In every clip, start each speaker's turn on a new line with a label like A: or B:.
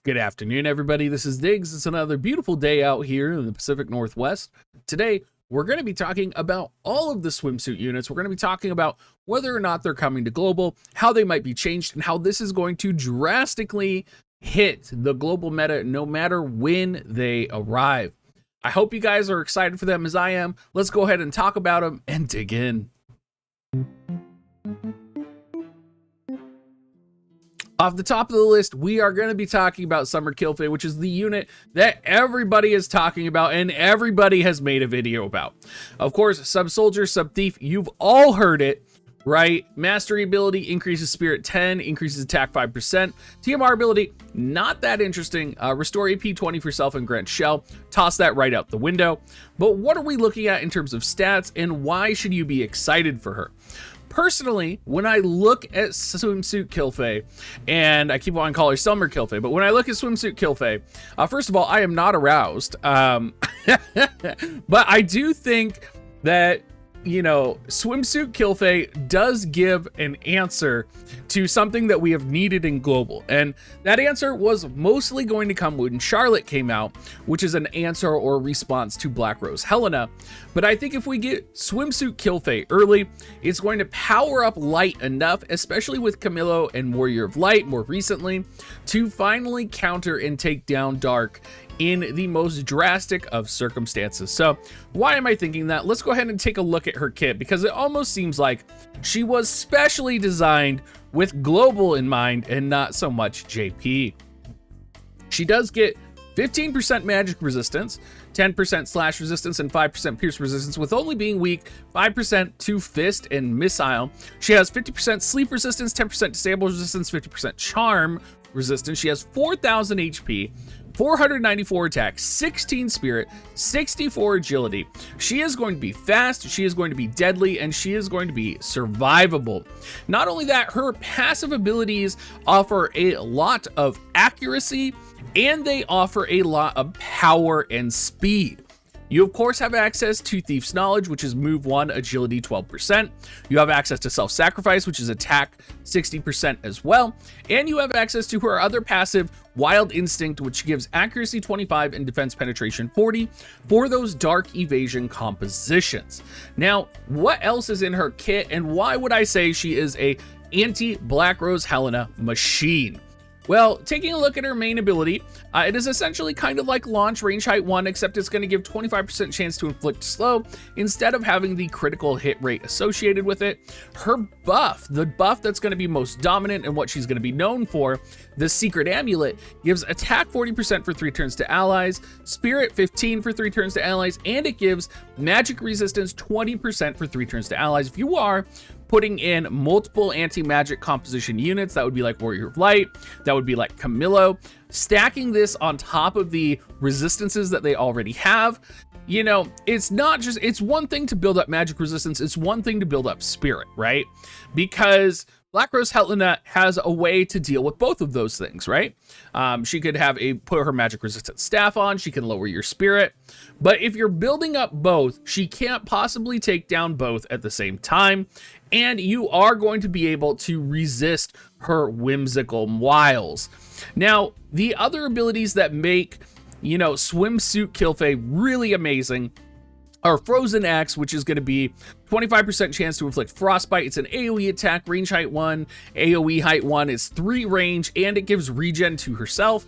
A: Good afternoon, everybody. This is Diggs. It's another beautiful day out here in the Pacific Northwest. Today, we're going to be talking about all of the swimsuit units. We're going to be talking about whether or not they're coming to global, how they might be changed, and how this is going to drastically hit the global meta no matter when they arrive. I hope you guys are excited for them as I am. Let's go ahead and talk about them and dig in. Off the top of the list, we are going to be talking about Summer Kilphe, which is the unit that everybody is talking about and everybody has made a video about. Of course, Sub Soldier, Sub Thief, you've all heard it, right? Mastery ability increases Spirit 10, increases attack 5%. TMR ability, not that interesting. Restore AP 20 for self and grant shell. Toss that right out the window. But what are we looking at in terms of stats, and why should you be excited for her? Personally, when I look at Swimsuit Kilphe, and I keep on calling her Summer Kilphe, but when I look at Swimsuit Kilphe, first of all, I am not aroused. But I do think that, you know, Swimsuit Kilphe does give an answer to something that we have needed in global. And that answer was mostly going to come when Charlotte came out, which is an answer or response to Black Rose Helena. But I think if we get Swimsuit Kilphe early, it's going to power up light enough, especially with Camillo and Warrior of Light more recently, to finally counter and take down dark in the most drastic of circumstances. So why am I thinking that? Let's go ahead and take a look at her kit, because it almost seems like she was specially designed with global in mind and not so much JP. She does get 15% magic resistance, 10% slash resistance, and 5% pierce resistance, with only being weak 5% to fist and missile. She has 50% sleep resistance, 10% disable resistance, 50% charm resistance. She has 4,000 HP, 494 attack, 16 spirit, 64 agility. She is going to be fast, she is going to be deadly, and she is going to be survivable. Not only that, her passive abilities offer a lot of accuracy, and they offer a lot of power and speed. You, of course, have access to Thief's Knowledge, which is move 1, agility 12%. You have access to Self-Sacrifice, which is attack 60% as well. And you have access to her other passive, Wild Instinct, which gives accuracy 25 and defense penetration 40 for those dark evasion compositions. Now, what else is in her kit, and why would I say she is a anti-Black Rose Helena machine? Well, taking a look at her main ability, it is essentially kind of like Launch Range Height 1, except it's going to give 25% chance to inflict slow instead of having the critical hit rate associated with it. Her buff, the buff that's going to be most dominant and what she's going to be known for, the Secret Amulet, gives attack 40% for 3 turns to allies, spirit 15 for 3 turns to allies, and it gives magic resistance 20% for 3 turns to allies. If you are putting in multiple anti-magic composition units, that would be like Warrior of Light, that would be like Camillo, stacking this on top of the resistances that they already have, you know, it's not just, it's one thing to build up magic resistance, it's one thing to build up spirit, right? Because Black Rose Helena has a way to deal with both of those things, right? She could have put her magic resistance staff on, she can lower your spirit, but if you're building up both, she can't possibly take down both at the same time, and you are going to be able to resist her whimsical wiles. Now, the other abilities that make, you know, Swimsuit Kilphe really amazing are Frozen Axe, which is going to be 25% chance to inflict frostbite. It's an AoE attack, range height 1, AoE height 1. It's 3 range, and it gives regen to herself.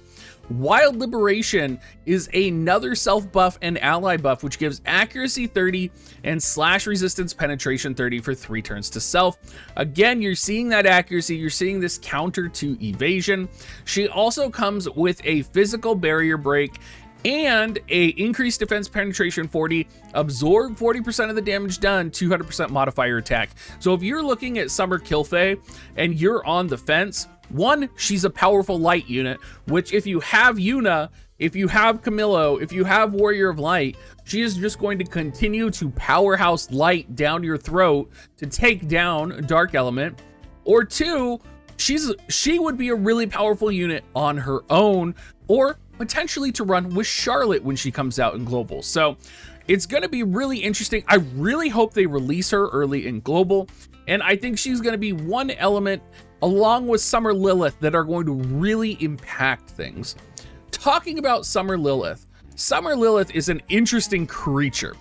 A: Wild Liberation is another self buff and ally buff, which gives accuracy 30 and slash resistance penetration 30 for 3 turns to self. Again, you're seeing that accuracy, you're seeing this counter to evasion. She also comes with a physical barrier break and a increased defense penetration 40, absorb 40% of the damage done, 200% modifier attack. So if you're looking at Summer Kilphe and you're on the fence, one, she's a powerful light unit, which if you have Yuna, if you have Camillo, if you have Warrior of Light, she is just going to continue to powerhouse light down your throat to take down Dark Element. Or two, she would be a really powerful unit on her own, or potentially to run with Charlotte when she comes out in global. So it's going to be really interesting. I really hope they release her early in global, and I think she's going to be one element along with Summer Lilith that are going to really impact things. talking about Summer Lilith, Summer Lilith is an interesting creature.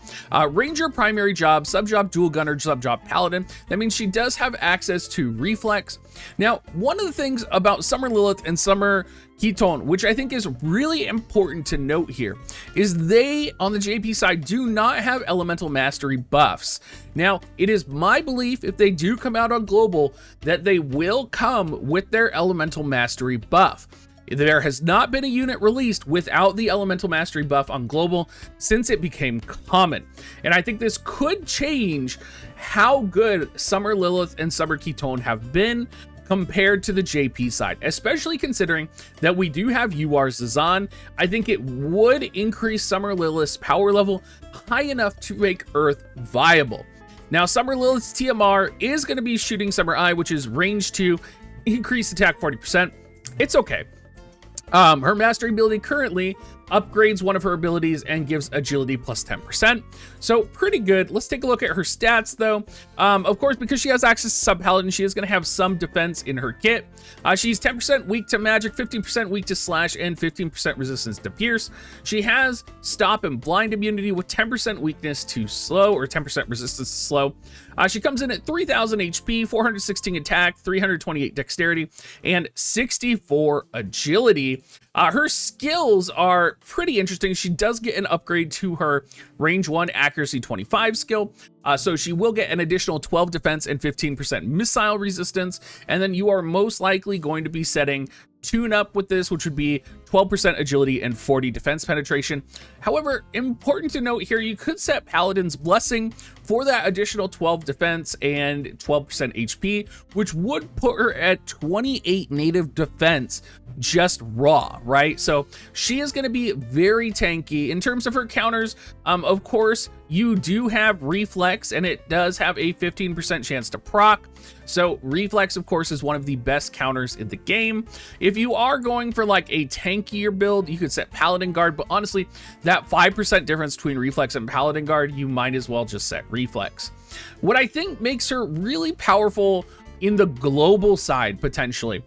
A: Ranger primary job, sub-job dual gunner, sub-job paladin. That means she does have access to reflex. Now, one of the things about Summer Lilith and Summer Kilphe, which I think is really important to note here, is they, on the JP side, do not have elemental mastery buffs. Now, it is my belief if they do come out on global that they will come with their elemental mastery buff. There has not been a unit released without the elemental mastery buff on global since it became common. And I think this could change how good Summer Lilith and Summer Kilphe have been compared to the JP side, especially considering that we do have UR Zazan. I think it would increase Summer Lilith's power level high enough to make Earth viable. Now, Summer Lilith's TMR is going to be shooting Summer Eye, which is range 2, increased attack 40%. It's okay. Her mastery ability currently upgrades one of her abilities and gives agility plus 10%. So pretty good. Let's take a look at her stats though. Of course, because she has access to sub-paladin, she is going to have some defense in her kit. She's 10% weak to magic, 15% weak to slash, and 15% resistance to pierce. She has stop and blind immunity with 10% weakness to slow, or 10% resistance to slow. She comes in at 3000 HP, 416 attack, 328 dexterity, and 64 agility. Her skills are pretty interesting. She does get an upgrade to her range 1 accuracy 25 skill. So she will get an additional 12 defense and 15% missile resistance. And then you are most likely going to be setting tune up with this, which would be 12% agility and 40 defense penetration. However, important to note here, you could set Paladin's Blessing for that additional 12 defense and 12% HP, which would put her at 28 native defense just raw, right? So she is going to be very tanky. In terms of her counters, of course, you do have reflex, and it does have a 15% chance to proc. So reflex, of course, is one of the best counters in the game. If you are going for like a tankier build, you could set Paladin Guard, but honestly, that 5% difference between reflex and Paladin Guard, you might as well just set reflex. What I think makes her really powerful in the global side, potentially,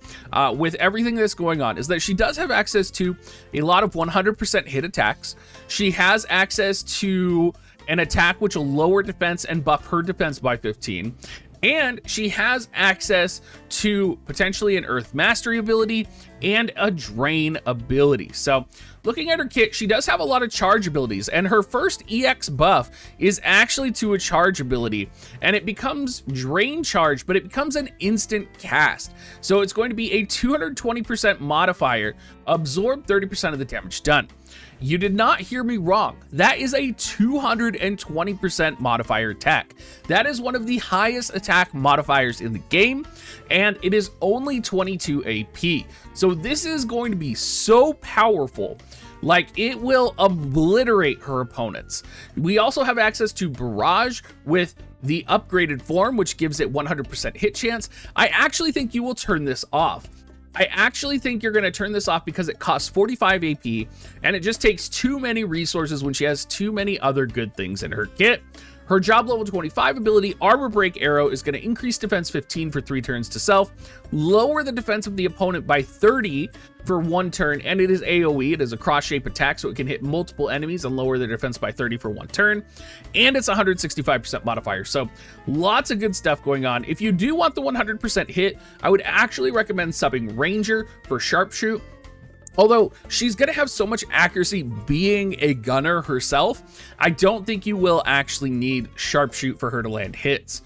A: with everything that's going on, is that she does have access to a lot of 100% hit attacks. She has access to an attack which will lower defense and buff her defense by 15. And she has access to potentially an Earth Mastery ability and a Drain ability. So looking at her kit, she does have a lot of charge abilities, and her first EX buff is actually to a charge ability, and it becomes Drain Charge, but it becomes an instant cast. So it's going to be a 220% modifier, absorb 30% of the damage done. You did not hear me wrong. That is a 220% modifier attack. That is one of the highest attack modifiers in the game, and it is only 22 AP. So this is going to be so powerful. Like, it will obliterate her opponents. We also have access to Barrage with the upgraded form, which gives it 100% hit chance. I actually think you will turn this off. I actually think you're going to turn this off because it costs 45 AP, and it just takes too many resources when she has too many other good things in her kit. Her job level 25 ability, Armor Break Arrow, is going to increase defense 15 for 3 turns to self, lower the defense of the opponent by 30 for 1 turn, and it is AoE. It is a cross-shape attack, so it can hit multiple enemies and lower their defense by 30 for 1 turn, and it's 165% modifier, so lots of good stuff going on. If you do want the 100% hit, I would actually recommend subbing Ranger for Sharpshoot. Although she's going to have so much accuracy being a gunner herself, I don't think you will actually need Sharpshoot for her to land hits.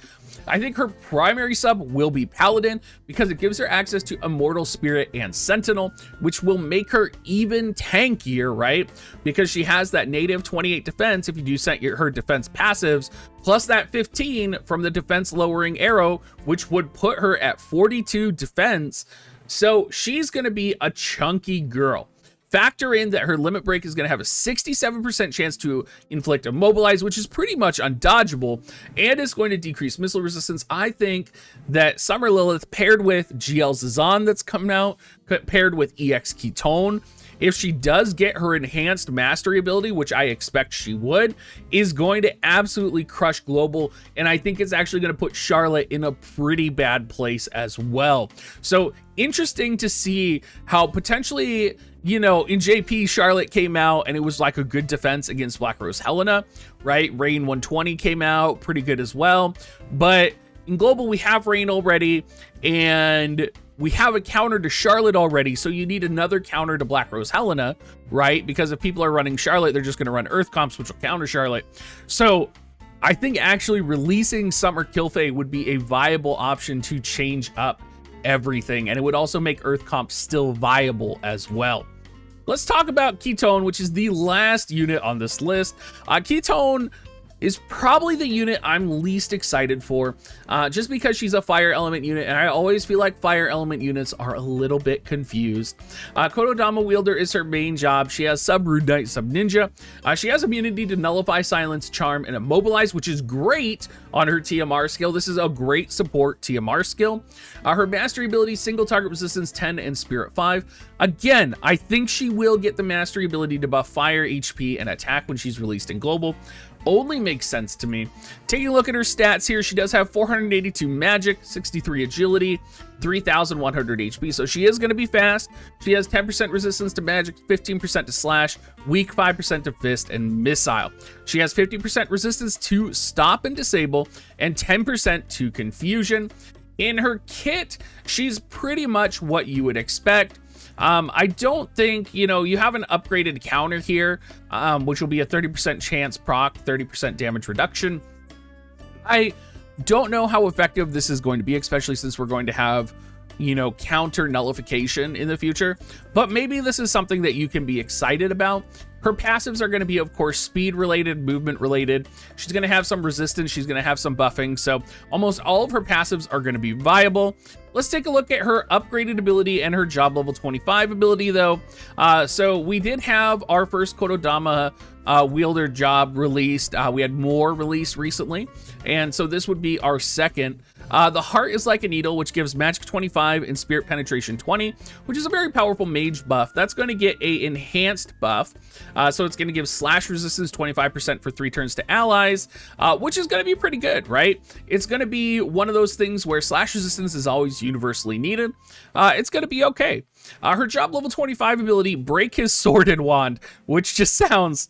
A: I think her primary sub will be Paladin because it gives her access to Immortal Spirit and Sentinel, which will make her even tankier, right? Because she has that native 28 defense if you do set her defense passives, plus that 15 from the defense lowering arrow, which would put her at 42 defense. So she's going to be a chunky girl. Factor in that her limit break is going to have a 67% chance to inflict immobilize, which is pretty much undodgeable, and is going to decrease missile resistance. I think that Summer Lilith paired with GL Zazan that's coming out, paired with EX Kilphe, if she does get her enhanced mastery ability, which I expect she would, is going to absolutely crush global. And I think it's actually going to put Charlotte in a pretty bad place as well. So interesting to see how potentially, you know, in JP, Charlotte came out and it was like a good defense against Black Rose Helena, right? Rain 120 came out pretty good as well. But in global, we have Rain already, and we have a counter to Charlotte already, so you need another counter to Black Rose Helena, right? Because if people are running Charlotte, they're just going to run Earth comps, which will counter Charlotte. So I think actually releasing Summer Kilphe would be a viable option to change up everything, and it would also make Earth comps still viable as well. Let's talk about Ketone, which is the last unit on this list. Ketone is probably the unit I'm least excited for, just because she's a fire element unit, and I always feel like fire element units are a little bit confused. Kododama Wielder is her main job. She has Sub Rude Knight, Sub Ninja. She has immunity to Nullify, Silence, Charm, and Immobilize, which is great on her TMR skill. This is a great support TMR skill. Her mastery ability, single target resistance 10 and Spirit 5. Again, I think she will get the mastery ability to buff fire, HP, and attack when she's released in global. Only makes sense to me. Taking a look at her stats here, she does have 482 magic, 63 agility, 3,100 HP, so she is going to be fast. She has 10% resistance to magic, 15% to slash, weak 5% to fist, and missile. She has 50% resistance to stop and disable, and 10% to confusion. In her kit, she's pretty much what you would expect. I don't think, you know, you have an upgraded counter here, which will be a 30% chance proc, 30% damage reduction. I don't know how effective this is going to be, especially since we're going to have, you know, counter nullification in the future, but maybe this is something that you can be excited about. Her passives are going to be, of course, speed related, movement related. She's going to have some resistance. She's going to have some buffing. So almost all of her passives are going to be viable. Let's take a look at her upgraded ability and her job level 25 ability, though. So we did have our first Kododama wielder job released. We had more released recently, and so this would be our second. The Heart is Like a Needle, which gives magic 25 and spirit penetration 20, which is a very powerful mage buff. That's going to get a enhanced buff. So it's going to give slash resistance 25% for 3 turns to allies, which is going to be pretty good, right? It's going to be one of those things where slash resistance is always universally needed. It's going to be okay. Her job level 25 ability, Break His Sword and Wand, which just sounds...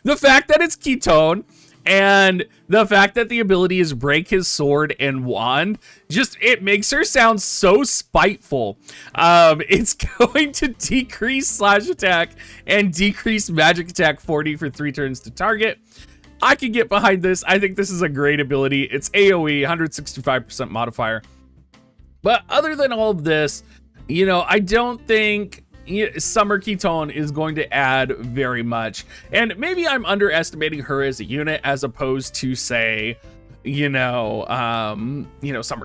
A: The fact that it's Ketone and the fact that the ability is Break His Sword and Wand, just, it makes her sound so spiteful. It's going to decrease slash attack and decrease magic attack 40 for 3 turns to target. I can get behind this. I think this is a great ability. It's AoE, 165% modifier. But other than all of this, you know, I don't think Summer Ketone is going to add very much, and maybe I'm underestimating her as a unit as opposed to, say, Summer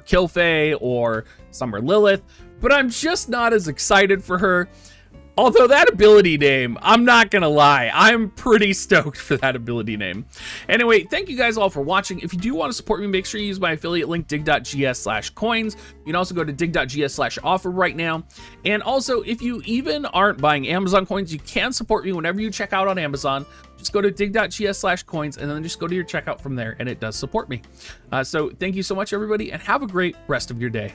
A: Kilphe or Summer Lilith, but I'm just not as excited for her. Although that ability name, I'm not gonna lie, I'm pretty stoked for that ability name. Anyway, thank you guys all for watching. If you do want to support me, make sure you use my affiliate link, dig.gs/coins. You can also go to dig.gs/offer right now. And also, if you even aren't buying Amazon coins, you can support me whenever you check out on Amazon. Just go to dig.gs/coins and then just go to your checkout from there, and it does support me. So thank you so much, everybody, and have a great rest of your day.